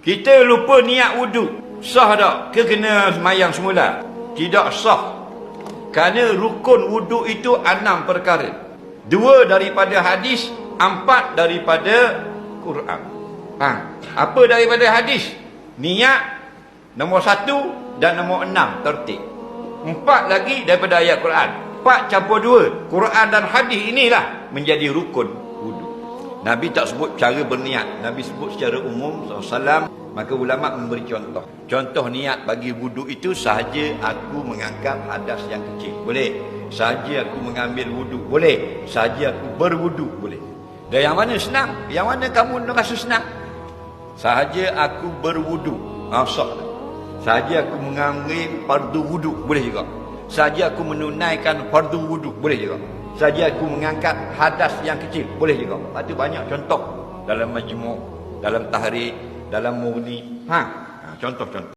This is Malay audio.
Kita lupa niat wuduk. Sah tak? Ke kena semayang semula? Tidak sah. Kerana rukun wuduk itu 6 perkara. 2 daripada hadis, 4 daripada Quran. Apa daripada hadis? Niat nombor 1 dan nombor 6 tertib. 4 lagi daripada ayat Quran. 4 campur 2. Quran dan hadis inilah menjadi rukun wuduk. Nabi tak sebut cara berniat. Nabi sebut secara umum SAW. Maka ulama memberi contoh. Contoh niat bagi wuduk itu sahaja aku mengangkat hadas yang kecil. Boleh. Sahaja aku mengambil wuduk. Boleh. Sahaja aku berwuduk. Boleh. Dan yang mana senang? Yang mana kamu rasa senang? Sahaja aku berwuduk. Sah. Sahaja aku mengambil fardu wuduk. Boleh juga. Sahaja aku menunaikan fardu wuduk. Boleh juga. Sahaja aku mengangkat hadas yang kecil. Boleh juga. Itu banyak contoh dalam majmu', dalam tahrir, dalam murni. Contoh-contoh.